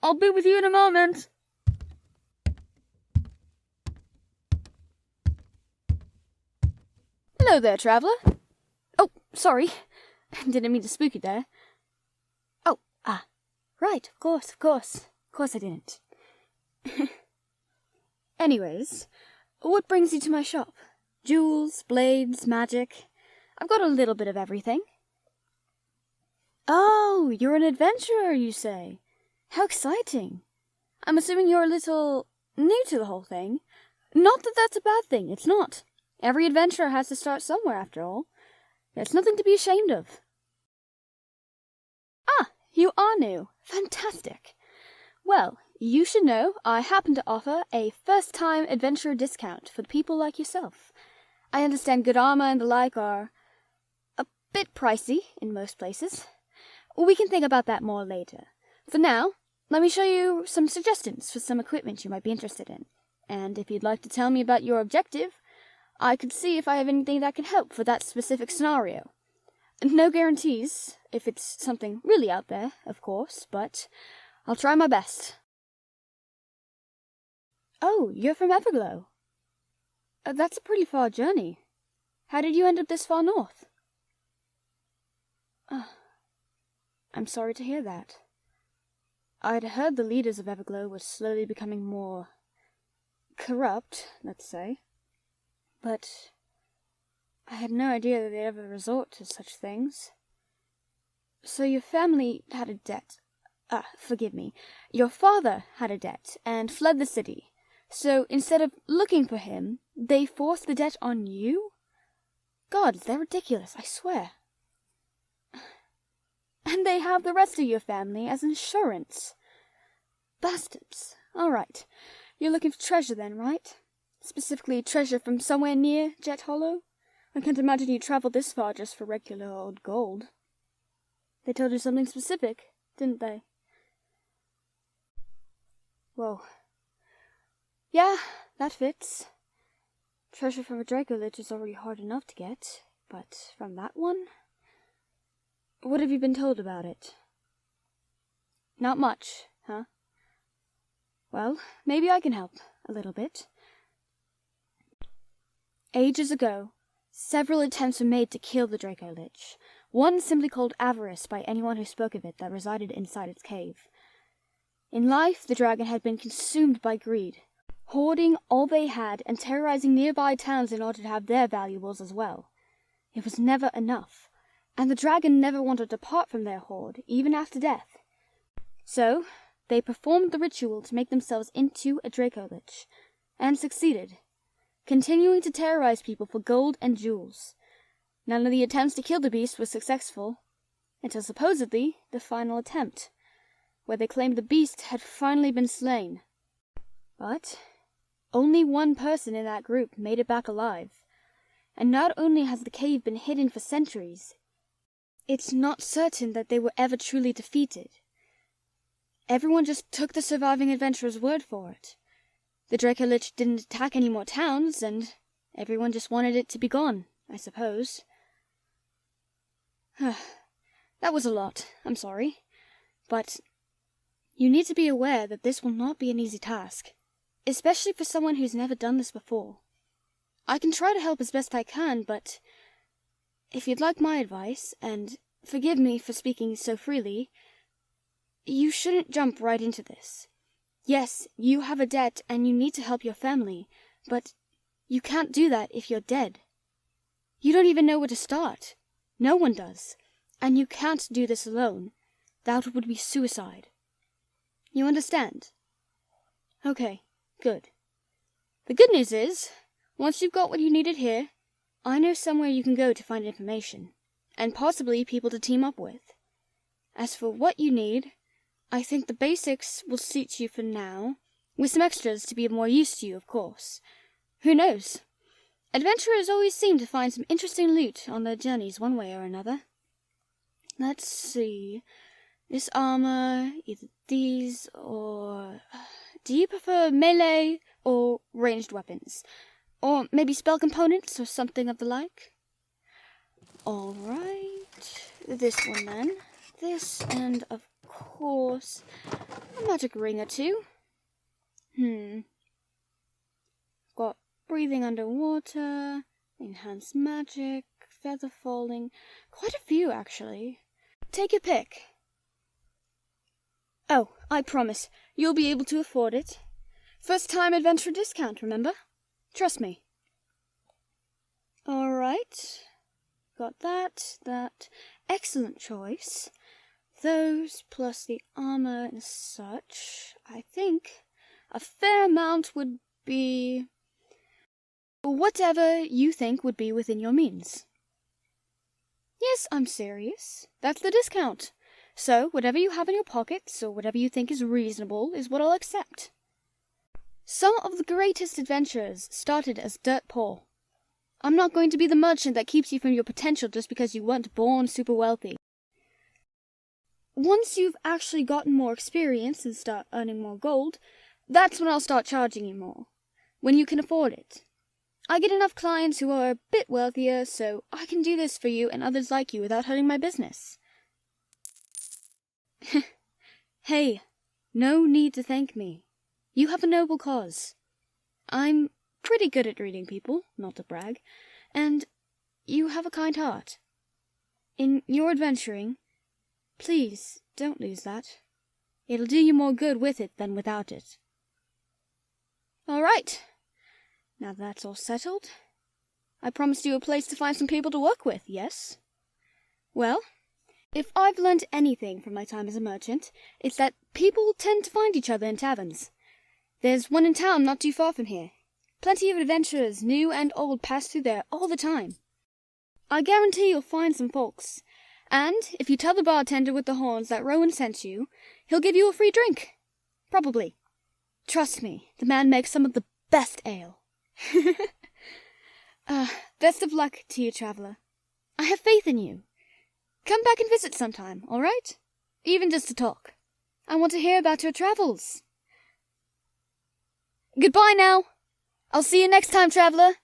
I'll be with you in a moment. Hello there, traveller. Oh, sorry. Didn't mean to spook you there. Oh, right, of course. Of course I didn't. Anyways, what brings you to my shop? Jewels, blades, magic. I've got a little bit of everything. Oh, you're an adventurer, you say? How exciting. I'm assuming you're a little new to the whole thing. Not that that's a bad thing, it's not. Every adventurer has to start somewhere, after all. There's nothing to be ashamed of. Ah, you are new. Fantastic. Well, you should know I happen to offer a first-time adventurer discount for people like yourself. I understand good armor and the like are a bit pricey in most places. We can think about that more later. For now, let me show you some suggestions for some equipment you might be interested in. And if you'd like to tell me about your objective, I could see if I have anything that can help for that specific scenario. No guarantees, if it's something really out there, of course, but I'll try my best. Oh, you're from Everglow. That's a pretty far journey. How did you end up this far north? I'm sorry to hear that. I'd heard the leaders of Everglow were slowly becoming more corrupt, let's say. But I had no idea that they'd ever resort to such things. So your family had a debt. Forgive me. Your father had a debt and fled the city. So instead of looking for him, they forced the debt on you? God, they're ridiculous, I swear. And they have the rest of your family as insurance. Bastards. All right. You're looking for treasure then, right? Specifically treasure from somewhere near Jet Hollow? I can't imagine you traveled this far just for regular old gold. They told you something specific, didn't they? Whoa. Yeah, that fits. Treasure from a Dracolich is already hard enough to get, but from that one? What have you been told about it? Not much, huh? Well, maybe I can help a little bit. Ages ago, several attempts were made to kill the Dracolich, one simply called Avarice by anyone who spoke of it that resided inside its cave. In life, the dragon had been consumed by greed, hoarding all they had and terrorizing nearby towns in order to have their valuables as well. It was never enough, and the dragon never wanted to part from their hoard, even after death. So, they performed the ritual to make themselves into a Dracolich, and succeeded, continuing to terrorize people for gold and jewels. None of the attempts to kill the beast was successful, until supposedly the final attempt, where they claimed the beast had finally been slain. But only one person in that group made it back alive, and not only has the cave been hidden for centuries, it's not certain that they were ever truly defeated. Everyone just took the surviving adventurer's word for it. The Dracolich didn't attack any more towns, and everyone just wanted it to be gone, I suppose. That was a lot, I'm sorry. But you need to be aware that this will not be an easy task, especially for someone who's never done this before. I can try to help as best I can, but if you'd like my advice, and forgive me for speaking so freely, you shouldn't jump right into this. Yes, you have a debt and you need to help your family, but you can't do that if you're dead. You don't even know where to start. No one does. And you can't do this alone. That would be suicide. You understand? Okay, good. The good news is, once you've got what you needed here, I know somewhere you can go to find information, and possibly people to team up with. As for what you need, I think the basics will suit you for now, with some extras to be of more use to you, of course. Who knows? Adventurers always seem to find some interesting loot on their journeys one way or another. Let's see. This armor, either these or... Do you prefer melee or ranged weapons? Or maybe spell components or something of the like? Alright. This one then. This, and of course, A magic ring or two. Got breathing underwater, enhanced magic, feather falling. Quite a few, actually. Take your pick. Oh, I promise, you'll be able to afford it. First time adventure discount, remember? Trust me. Alright. Got that. Excellent choice. Those plus the armor and such. I think a fair amount would be whatever you think would be within your means. Yes, I'm serious. That's the discount. So, whatever you have in your pockets, or whatever you think is reasonable, is what I'll accept. Some of the greatest adventurers started as dirt poor. I'm not going to be the merchant that keeps you from your potential just because you weren't born super wealthy. Once you've actually gotten more experience and start earning more gold, that's when I'll start charging you more. When you can afford it. I get enough clients who are a bit wealthier, so I can do this for you and others like you without hurting my business. Hey, no need to thank me. You have a noble cause. I'm pretty good at reading people, not to brag, and you have a kind heart. In your adventuring, please don't lose that. It'll do you more good with it than without it. All right. Now that's all settled. I promised you a place to find some people to work with, yes? Well, if I've learned anything from my time as a merchant, it's that people tend to find each other in taverns. There's one in town not too far from here. Plenty of adventurers, new and old, pass through there all the time. I guarantee you'll find some folks. And if you tell the bartender with the horns that Rowan sent you, he'll give you a free drink. Probably. Trust me, the man makes some of the best ale. Best of luck to you, traveller. I have faith in you. Come back and visit sometime, all right? Even just to talk. I want to hear about your travels. Goodbye now. I'll see you next time, traveller.